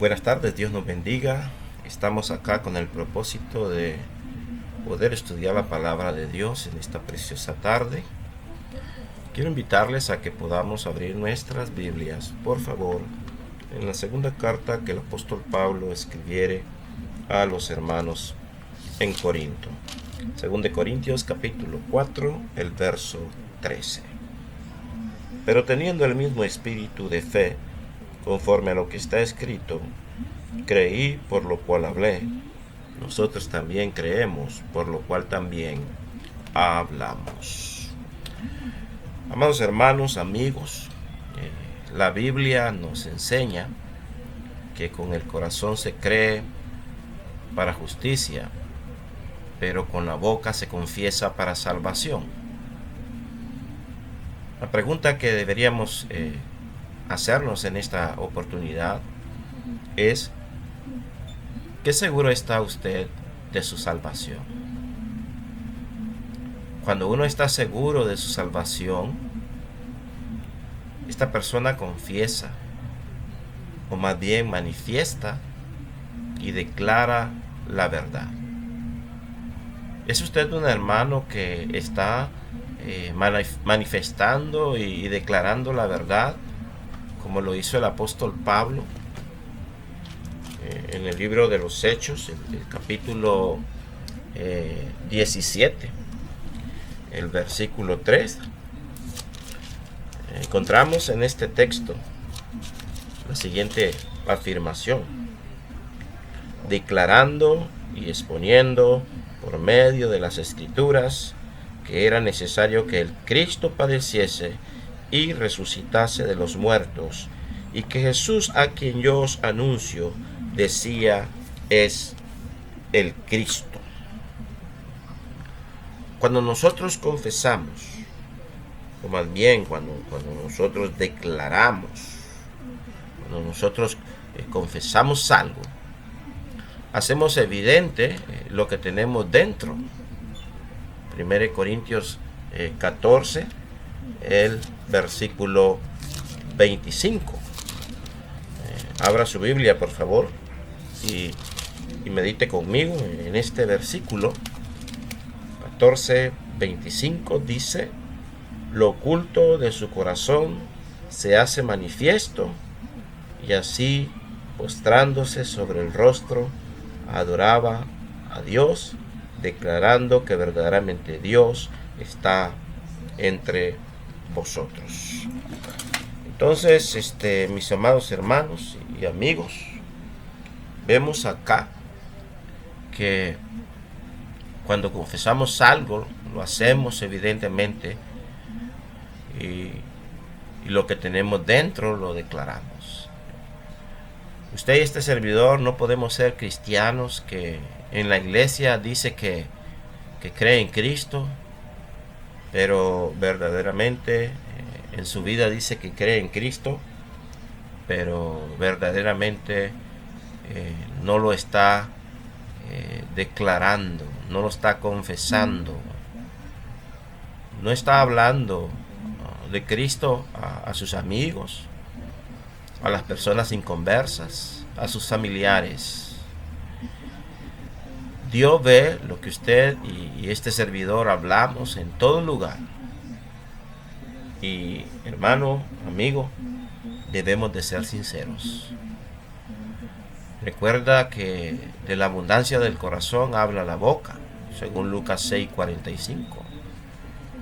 Buenas tardes, Dios nos bendiga. Estamos acá con el propósito de poder estudiar la palabra de Dios en esta preciosa tarde. Quiero invitarles a que podamos abrir nuestras Biblias, por favor, en la segunda carta que el apóstol Pablo escribiere a los hermanos en Corinto. 2 Corintios capítulo 4, el verso 13. Pero teniendo el mismo espíritu de fe, conforme a lo que está escrito, creí, por lo cual hablé. Nosotros también creemos, por lo cual también hablamos. Amados hermanos, amigos, la Biblia nos enseña que con el corazón se cree para justicia, pero con la boca se confiesa para salvación. La pregunta que deberíamos hacernos en esta oportunidad es: ¿qué seguro está usted de su salvación? Cuando uno está seguro de su salvación, esta persona confiesa, o más bien manifiesta y declara la verdad. ¿Es usted un hermano que está manifestando y declarando la verdad, como lo hizo el apóstol Pablo en el libro de los Hechos, el capítulo 17, el versículo 3? Encontramos en este texto la siguiente afirmación: declarando y exponiendo por medio de las Escrituras que era necesario que el Cristo padeciese y resucitase de los muertos, y que Jesús, a quien yo os anuncio, decía, es el Cristo. Cuando nosotros confesamos, o más bien cuando nosotros declaramos, cuando nosotros confesamos algo, hacemos evidente lo que tenemos dentro. 1 Corintios 14, el versículo 25. Abra su Biblia, por favor, y medite conmigo en este versículo 14, 25. Dice: lo oculto de su corazón se hace manifiesto, y así, postrándose sobre el rostro, adoraba a Dios, declarando que verdaderamente Dios está entre vosotros. Entonces, mis amados hermanos y amigos, vemos acá que cuando confesamos algo, lo hacemos evidentemente, y lo que tenemos dentro lo declaramos. Usted y este servidor no podemos ser cristianos que en la iglesia dice que cree en Cristo, pero verdaderamente en su vida dice que cree en Cristo, pero verdaderamente no lo está declarando, no lo está confesando, no está hablando de Cristo a sus amigos, a las personas inconversas, a sus familiares. Dios ve lo que usted y este servidor hablamos en todo lugar. Y hermano, amigo, debemos de ser sinceros. Recuerda que de la abundancia del corazón habla la boca, según Lucas 6:45.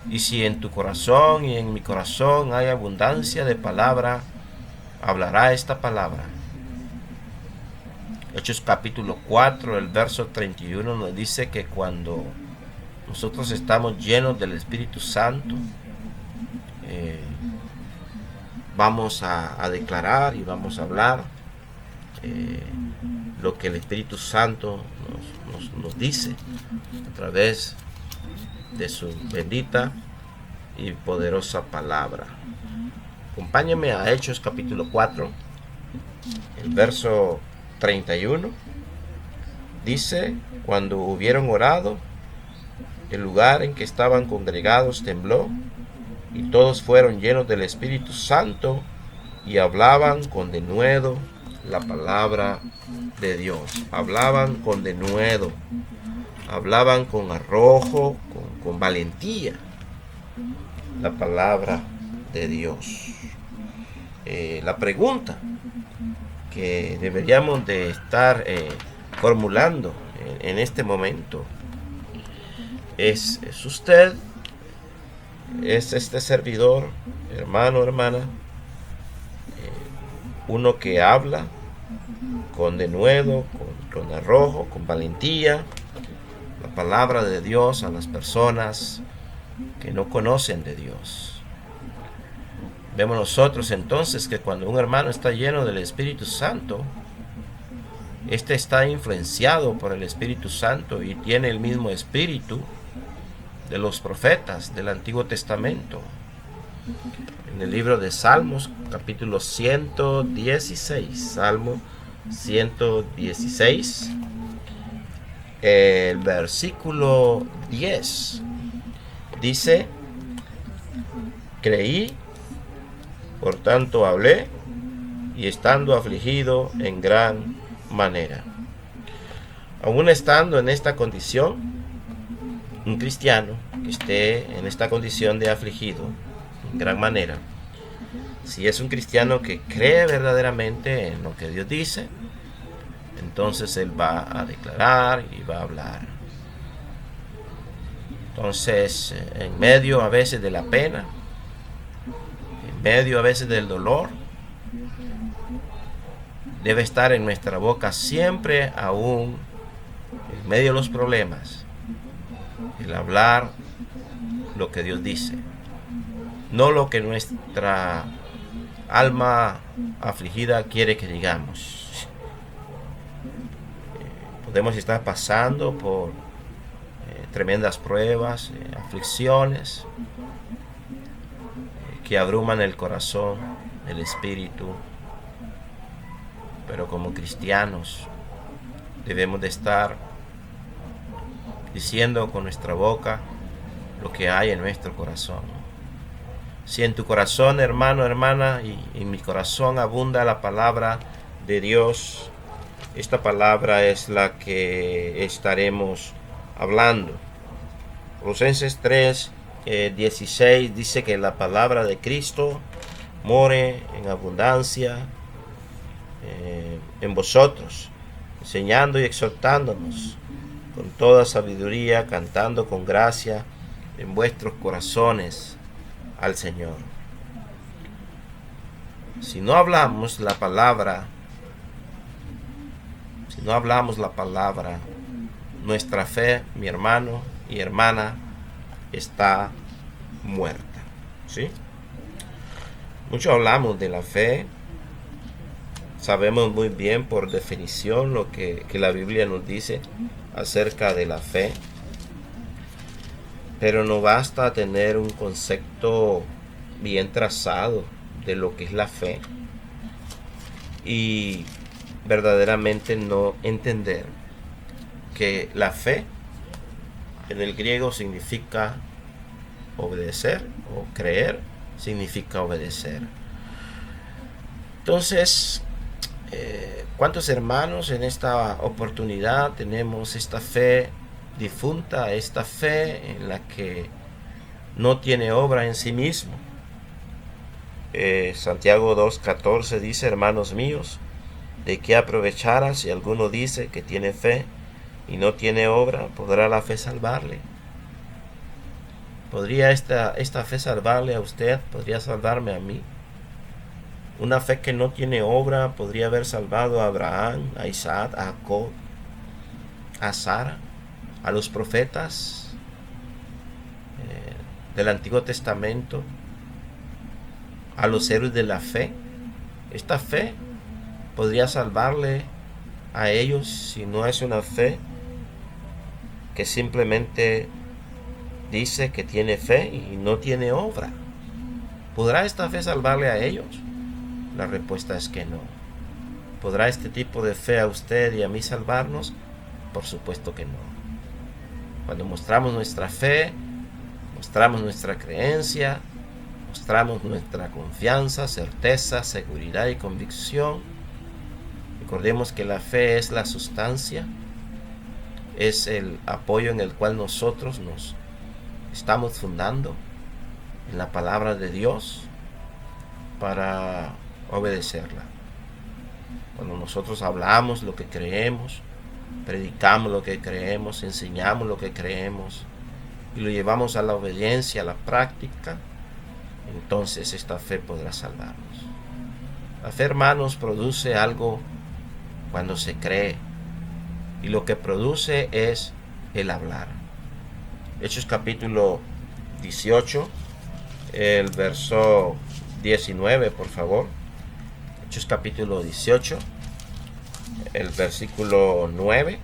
Y si en tu corazón y en mi corazón hay abundancia de palabra, hablará esta palabra. Hechos capítulo 4, el verso 31 nos dice que cuando nosotros estamos llenos del Espíritu Santo, vamos a declarar y vamos a hablar lo que el Espíritu Santo nos dice a través de su bendita y poderosa palabra. Acompáñenme a Hechos capítulo 4, el verso 31. Dice: cuando hubieron orado, el lugar en que estaban congregados tembló, y todos fueron llenos del Espíritu Santo, y hablaban con denuedo la palabra de Dios. Hablaban con denuedo, hablaban con arrojo, con valentía la palabra de Dios. La pregunta que deberíamos de estar formulando en este momento ¿es usted, es este servidor, hermano, hermana, uno que habla con denuedo, con arrojo, con valentía la palabra de Dios a las personas que no conocen de Dios? Vemos nosotros entonces que cuando un hermano está lleno del Espíritu Santo, este está influenciado por el Espíritu Santo y tiene el mismo espíritu de los profetas del Antiguo Testamento. En el libro de Salmos, capítulo 116, Salmo 116, el versículo 10, dice: creí, por tanto hablé, y estando afligido en gran manera. Aún estando en esta condición, un cristiano que esté en esta condición de afligido en gran manera, si es un cristiano que cree verdaderamente en lo que Dios dice, entonces él va a declarar y va a hablar. Entonces, en medio a veces de la pena, en medio a veces del dolor, debe estar en nuestra boca siempre, aún en medio de los problemas, el hablar lo que Dios dice, no lo que nuestra alma afligida quiere que digamos. Podemos estar pasando por tremendas pruebas, aflicciones que abruman el corazón, el espíritu, pero como cristianos debemos de estar diciendo con nuestra boca lo que hay en nuestro corazón. Si en tu corazón, hermano, hermana, y en mi corazón abunda la palabra de Dios, esta palabra es la que estaremos hablando. Colosenses 3, 16 dice que la palabra de Cristo more en abundancia en vosotros, enseñando y exhortándonos con toda sabiduría, cantando con gracia en vuestros corazones al Señor. Si no hablamos la palabra, nuestra fe, mi hermano y hermana, está muerta. ¿Sí? Mucho hablamos de la fe. Sabemos muy bien por definición lo que la Biblia nos dice acerca de la fe. Pero no basta tener un concepto bien trazado de lo que es la fe y verdaderamente no entender que la fe en el griego significa obedecer, o creer significa obedecer. Entonces, ¿cuántos hermanos en esta oportunidad tenemos esta fe difunta, esta fe en la que no tiene obra en sí mismo? Santiago 2:14 dice: hermanos míos, ¿de qué aprovechará si alguno dice que tiene fe y no tiene obra? ¿Podrá la fe salvarle? ¿Podría esta fe salvarle a usted? ¿Podría salvarme a mí? Una fe que no tiene obra podría haber salvado a Abraham, a Isaac, a Jacob, a Sara, a los profetas del Antiguo Testamento, a los héroes de la fe. Esta fe podría salvarle a ellos si no es una fe que simplemente dice que tiene fe y no tiene obra. ¿Podrá esta fe salvarle a ellos? La respuesta es que no. ¿Podrá este tipo de fe a usted y a mí salvarnos? Por supuesto que no. Cuando mostramos nuestra fe, mostramos nuestra creencia, mostramos nuestra confianza, certeza, seguridad y convicción, Recordemos que la fe es la sustancia, es el apoyo en el cual nosotros nos estamos fundando en la palabra de Dios para obedecerla. Cuando nosotros hablamos lo que creemos, predicamos lo que creemos, enseñamos lo que creemos y lo llevamos a la obediencia, a la práctica, entonces esta fe podrá salvarnos. La fe, hermanos, produce algo cuando se cree, y lo que produce es el hablar. Hechos capítulo 18, el verso 19, por favor. Hechos capítulo 18, el versículo 9,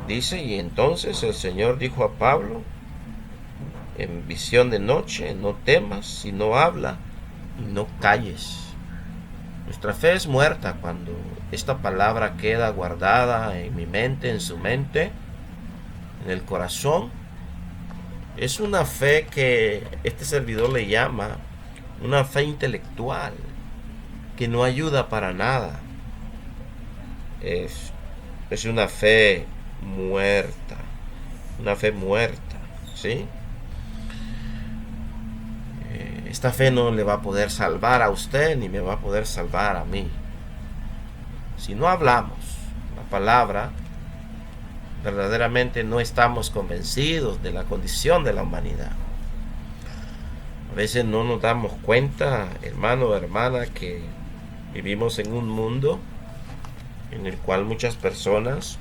dice: y entonces el Señor dijo a Pablo en visión de noche: no temas, sino habla y no calles. Nuestra fe es muerta cuando esta palabra queda guardada en mi mente, en su mente, en el corazón. Es una fe que este servidor le llama una fe intelectual, que no ayuda para nada. Es una fe muerta, ¿sí? Esta fe no le va a poder salvar a usted ni me va a poder salvar a mí. Si no hablamos la palabra, verdaderamente no estamos convencidos de la condición de la humanidad. A veces no nos damos cuenta, hermano o hermana, que vivimos en un mundo en el cual muchas personas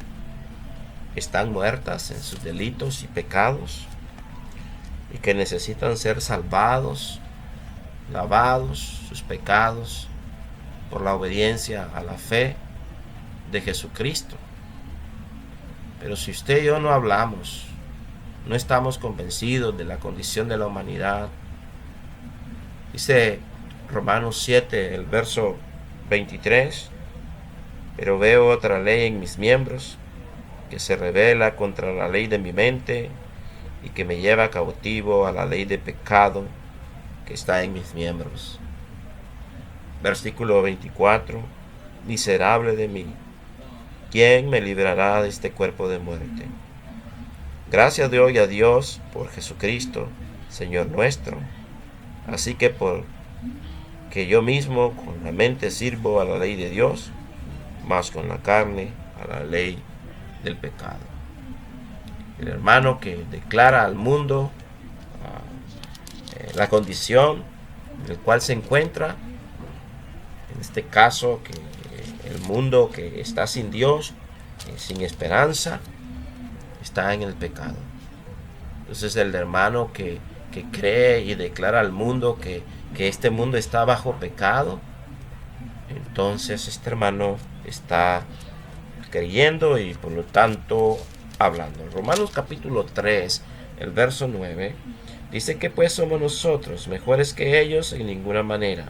están muertas en sus delitos y pecados y que necesitan ser salvados, lavados sus pecados por la obediencia a la fe de Jesucristo. Pero si usted y yo no hablamos, no estamos convencidos de la condición de la humanidad. Dice Romanos 7, el verso 23: pero veo otra ley en mis miembros, que se rebela contra la ley de mi mente y que me lleva cautivo a la ley de pecado que está en mis miembros. Versículo 24: miserable de mí, ¿quién me librará de este cuerpo de muerte? Gracias doy a Dios por Jesucristo, Señor nuestro. Así que porque yo mismo con la mente sirvo a la ley de Dios, más con la carne a la ley del pecado. El hermano que declara al mundo la condición en la cual se encuentra, en este caso que el mundo que está sin Dios, sin esperanza, está en el pecado. Entonces el hermano que cree y declara al mundo que este mundo está bajo pecado, entonces este hermano está creyendo y por lo tanto hablando. Romanos capítulo 3, el verso 9, dice que pues somos nosotros mejores que ellos en ninguna manera.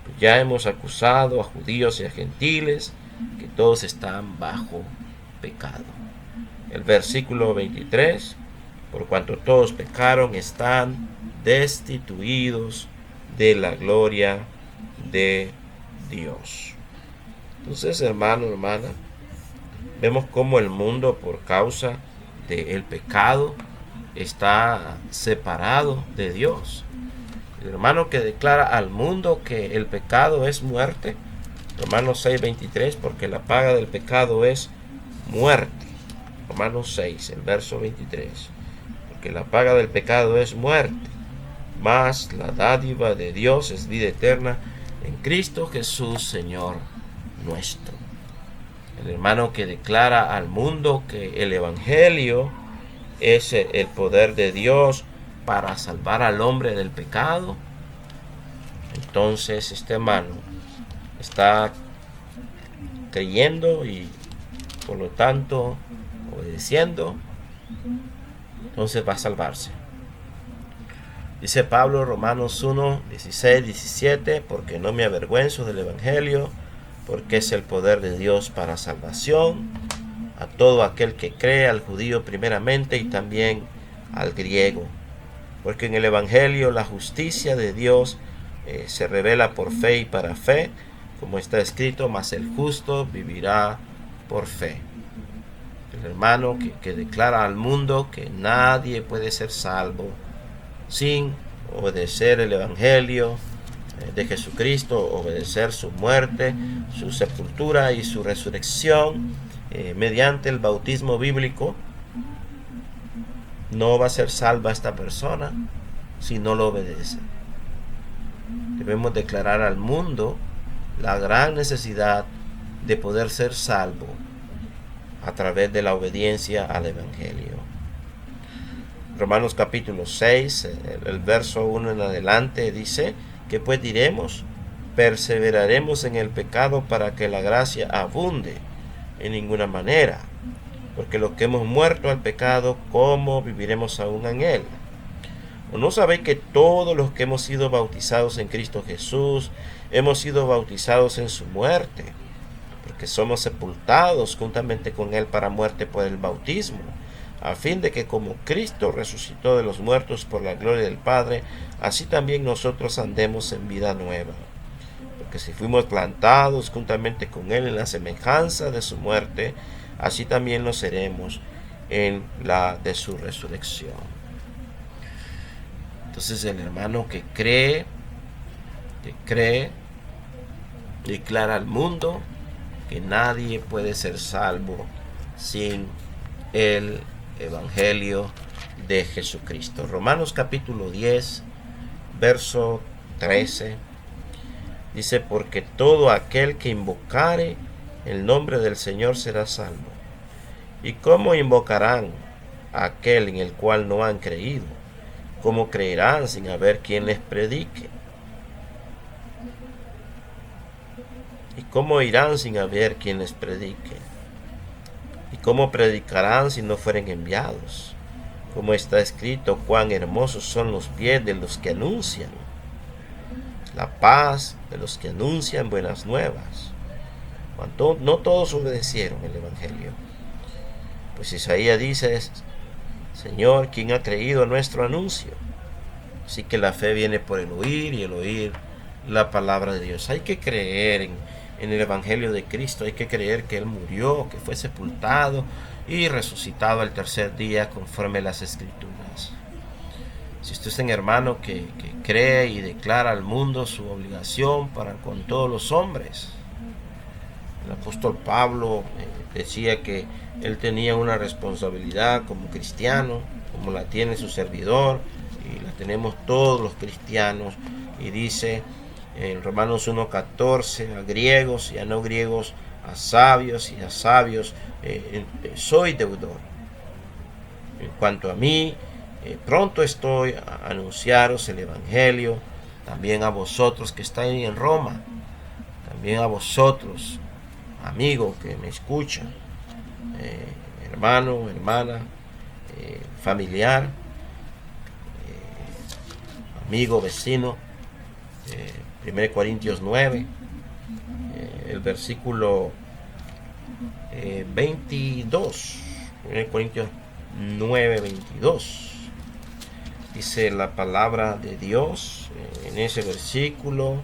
Pues ya hemos acusado a judíos y a gentiles que todos están bajo pecado. El versículo 23, por cuanto todos pecaron, están destituidos de la gloria de Dios. Entonces, hermano, hermana, vemos cómo el mundo, por causa del pecado, está separado de Dios. El hermano que declara al mundo que el pecado es muerte, Romanos 6:23, porque la paga del pecado es muerte. Romanos 6, el verso 23, porque la paga del pecado es muerte, mas la dádiva de Dios es vida eterna en Cristo Jesús, Señor nuestro. El hermano que declara al mundo que el Evangelio es el poder de Dios para salvar al hombre del pecado, entonces este hermano está creyendo y por lo tanto obedeciendo, entonces va a salvarse. Dice Pablo, Romanos 1, 16, 17, porque no me avergüenzo del Evangelio, porque es el poder de Dios para salvación a todo aquel que cree, al judío primeramente y también al griego. Porque en el Evangelio la justicia de Dios se revela por fe y para fe, como está escrito, mas el justo vivirá por fe. El hermano que declara al mundo que nadie puede ser salvo sin obedecer el Evangelio de Jesucristo, obedecer su muerte, su sepultura y su resurrección mediante el bautismo bíblico. No va a ser salva esta persona si no lo obedece. Debemos declarar al mundo la gran necesidad de poder ser salvo a través de la obediencia al Evangelio. Romanos capítulo 6, el verso 1 en adelante dice: ¿qué pues diremos? ¿Perseveraremos en el pecado para que la gracia abunde? En ninguna manera, porque los que hemos muerto al pecado, ¿cómo viviremos aún en él? ¿O no sabéis que todos los que hemos sido bautizados en Cristo Jesús, hemos sido bautizados en su muerte? Porque somos sepultados juntamente con él para muerte por el bautismo, a fin de que como Cristo resucitó de los muertos por la gloria del Padre, así también nosotros andemos en vida nueva. Porque si fuimos plantados juntamente con él en la semejanza de su muerte, así también lo seremos en la de su resurrección. Entonces el hermano que cree, declara al mundo que nadie puede ser salvo sin el Evangelio de Jesucristo. Romanos capítulo 10, verso 13, dice: porque todo aquel que invocare el nombre del Señor será salvo. ¿Y cómo invocarán a aquel en el cual no han creído? ¿Cómo creerán sin haber quien les predique? ¿Y cómo irán sin haber quien les predique? ¿Y cómo predicarán si no fueren enviados? Como está escrito, cuán hermosos son los pies de los que anuncian la paz, de los que anuncian buenas nuevas. Cuando no todos obedecieron el Evangelio. Pues Isaías dice: Señor, ¿quién ha creído a nuestro anuncio? Así que la fe viene por el oír, y el oír la palabra de Dios. Hay que creer en el Evangelio de Cristo. Hay que creer que Él murió, que fue sepultado y resucitado al tercer día conforme a las Escrituras. Si usted es un hermano que cree y declara al mundo su obligación para con todos los hombres, el apóstol Pablo decía que él tenía una responsabilidad como cristiano, como la tiene su servidor, y la tenemos todos los cristianos, y dice en Romanos 1:14, a griegos y a no griegos, a sabios y a sabios, soy deudor. En cuanto a mí, pronto estoy a anunciaros el Evangelio, también a vosotros que estáis en Roma, también a vosotros, amigo que me escucha, hermano, hermana, familiar, amigo, vecino. 1 Corintios 9, el versículo 22. 1 Corintios 9, 22. Dice la palabra de Dios en ese versículo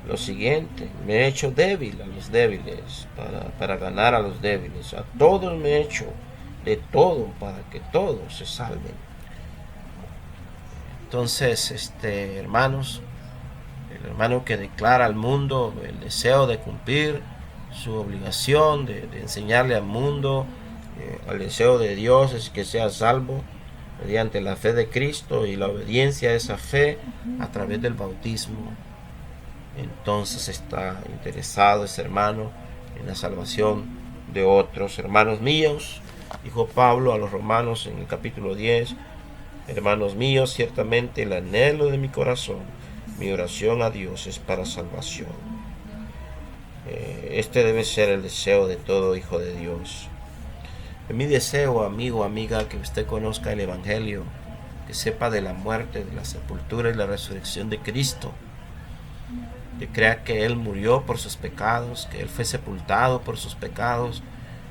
lo siguiente: me he hecho débil a los débiles para ganar a los débiles. A todos me he hecho de todo para que todos se salven. Entonces, hermanos, el hermano que declara al mundo el deseo de cumplir su obligación de enseñarle al mundo, el deseo de Dios es que sea salvo mediante la fe de Cristo y la obediencia a esa fe a través del bautismo. Entonces está interesado ese hermano en la salvación de otros. Hermanos míos, dijo Pablo a los romanos en el capítulo 10, hermanos míos, ciertamente el anhelo de mi corazón, mi oración a Dios es para salvación. Este debe ser el deseo de todo hijo de Dios. Mi deseo, amigo, amiga, que usted conozca el Evangelio, que sepa de la muerte, de la sepultura y la resurrección de Cristo, que crea que Él murió por sus pecados, que Él fue sepultado por sus pecados,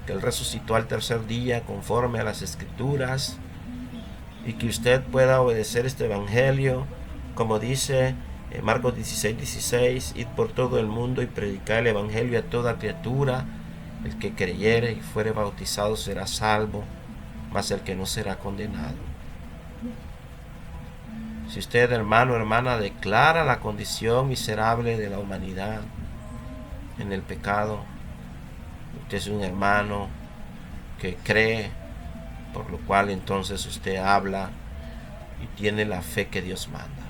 que Él resucitó al tercer día conforme a las Escrituras, y que usted pueda obedecer este Evangelio, como dice Marcos 16:16, id por todo el mundo y predicad el evangelio a toda criatura. El que creyere y fuere bautizado será salvo, mas el que no será condenado. Si usted, hermano o hermana, declara la condición miserable de la humanidad en el pecado, usted es un hermano que cree, por lo cual entonces usted habla y tiene la fe que Dios manda.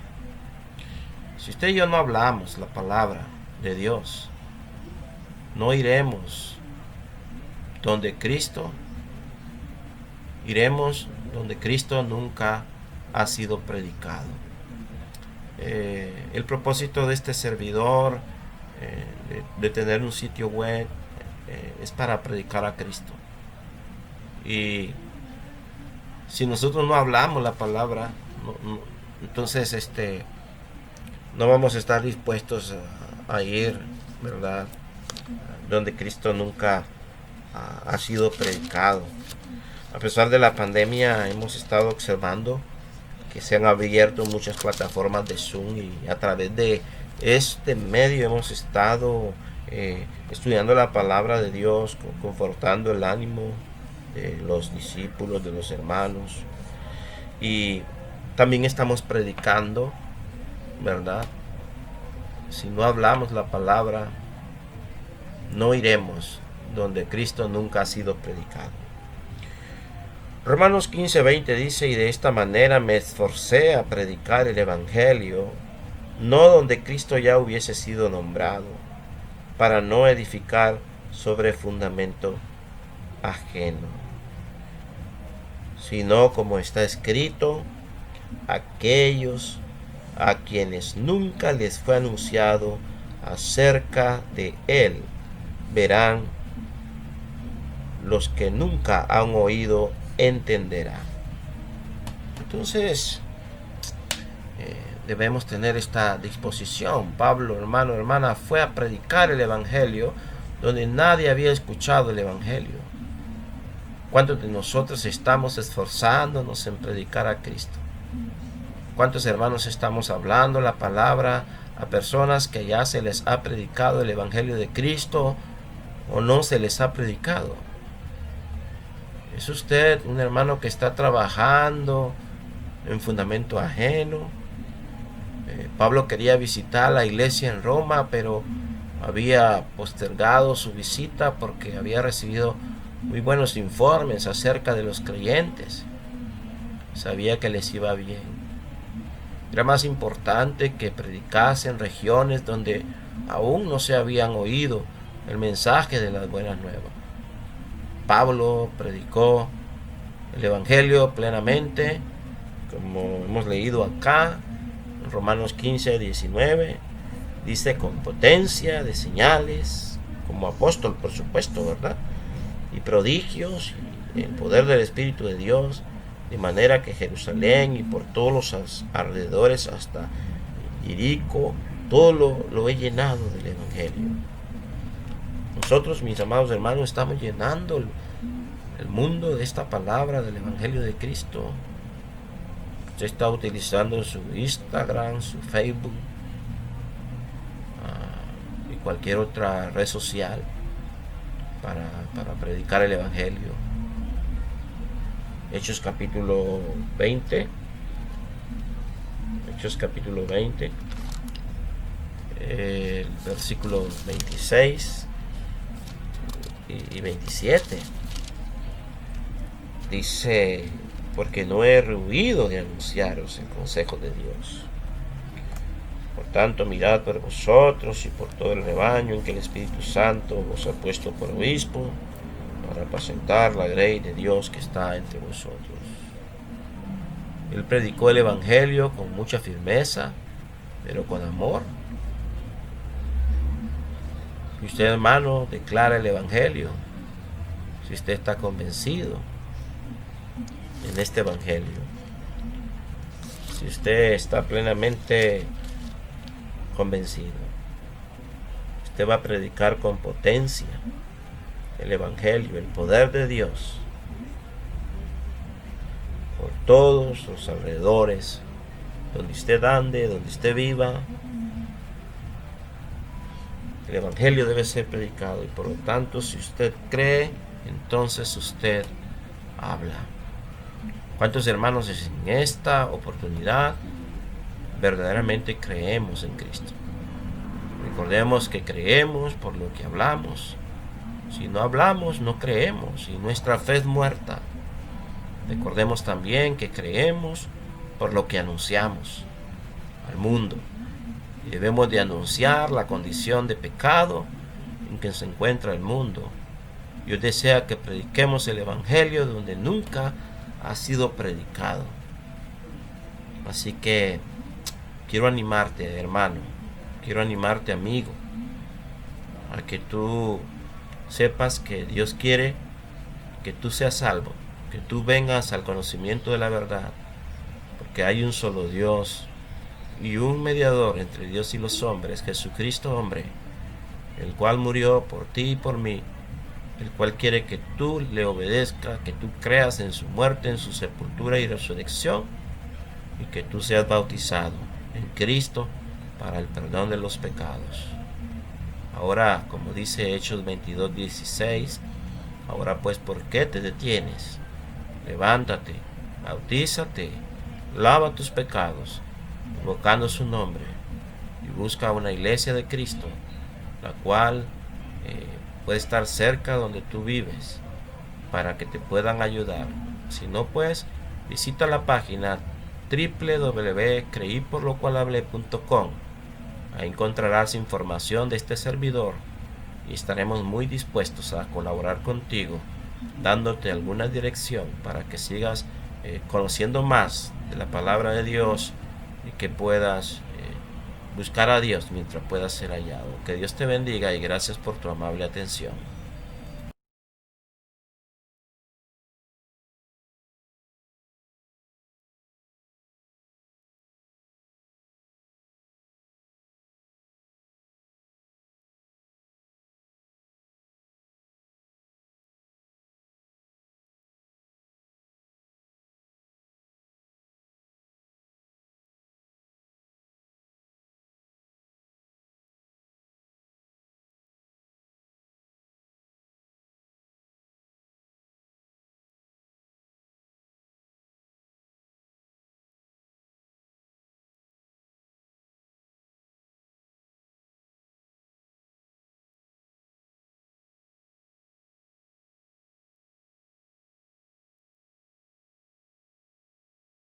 Si usted y yo no hablamos la palabra de Dios, no iremos donde Cristo, iremos donde Cristo nunca ha sido predicado. El propósito de este servidor, de tener un sitio web, es para predicar a Cristo. Y si nosotros no hablamos la palabra, entonces no vamos a estar dispuestos a ir, ¿verdad?, donde Cristo nunca ha sido predicado. A pesar de la pandemia, hemos estado observando que se han abierto muchas plataformas de Zoom, y a través de este medio hemos estado estudiando la palabra de Dios, confortando el ánimo de los discípulos, de los hermanos, y también estamos predicando, ¿verdad? Si no hablamos la palabra, no iremos donde Cristo nunca ha sido predicado. Romanos 15:20 dice: y de esta manera me esforcé a predicar el evangelio, no donde Cristo ya hubiese sido nombrado, para no edificar sobre fundamento ajeno, sino como está escrito: aquellos a quienes nunca les fue anunciado acerca de él verán, los que nunca han oído entenderán. Entonces debemos tener esta disposición. Pablo, hermano, hermana, fue a predicar el evangelio donde nadie había escuchado el evangelio. ¿Cuántos de nosotros estamos esforzándonos en predicar a Cristo? ¿Cuántos hermanos estamos hablando la palabra a personas que ya se les ha predicado el evangelio de Cristo o no se les ha predicado? ¿Es usted un hermano que está trabajando en fundamento ajeno? Pablo quería visitar la iglesia en Roma, pero había postergado su visita porque había recibido muy buenos informes acerca de los creyentes. Sabía que les iba bien. Era más importante que predicase en regiones donde aún no se habían oído el mensaje de las buenas nuevas. Pablo predicó el evangelio plenamente, como hemos leído acá en Romanos 15:19. Dice: con potencia de señales, como apóstol, por supuesto, ¿verdad?, y prodigios, y el poder del Espíritu de Dios, de manera que Jerusalén y por todos los alrededores hasta Jericó, todo lo he llenado del evangelio. Nosotros, mis amados hermanos, estamos llenando el mundo de esta palabra del evangelio de Cristo. Usted está utilizando su Instagram, su Facebook y cualquier otra red social para predicar el evangelio. Hechos capítulo 20, el versículo 26 y 27, dice: porque no he rehuido de anunciaros el consejo de Dios. Por tanto, mirad por vosotros y por todo el rebaño en que el Espíritu Santo os ha puesto por obispo, para apacentar la grey de Dios que está entre vosotros. Él predicó el evangelio con mucha firmeza, pero con amor. Y usted, hermano, declara el evangelio si usted está convencido en este evangelio. Si usted está plenamente convencido, usted va a predicar con potencia el evangelio, el poder de Dios, por todos los alrededores, donde usted ande, donde usted viva, El Evangelio debe ser predicado y por lo tanto, si usted cree, entonces usted habla. ¿Cuántos hermanos en esta oportunidad verdaderamente creemos en Cristo? Recordemos que creemos por lo que hablamos. Si no hablamos, no creemos y nuestra fe es muerta. Recordemos también que creemos por lo que anunciamos al mundo. Y debemos de anunciar la condición de pecado en que se encuentra el mundo. Dios desea que prediquemos el Evangelio donde nunca ha sido predicado. Así que quiero animarte, hermano, quiero animarte, amigo, a que tú sepas que Dios quiere que tú seas salvo, que tú vengas al conocimiento de la verdad, porque hay un solo Dios y un mediador entre Dios y los hombres, Jesucristo hombre, el cual murió por ti y por mí, el cual quiere que tú le obedezcas, que tú creas en su muerte, en su sepultura y resurrección, y que tú seas bautizado en Cristo para el perdón de los pecados. Ahora, como dice Hechos 22:16, ahora pues, ¿por qué te detienes? Levántate, bautízate, lava tus pecados, invocando su nombre, y busca una iglesia de Cristo, la cual puede estar cerca donde tú vives, para que te puedan ayudar. Si no, pues, visita la página www.creiporlocualhablé.com. Ahí encontrarás información de este servidor y estaremos muy dispuestos a colaborar contigo, dándote alguna dirección para que sigas conociendo más de la palabra de Dios y que puedas buscar a Dios mientras puedas ser hallado. Que Dios te bendiga y gracias por tu amable atención.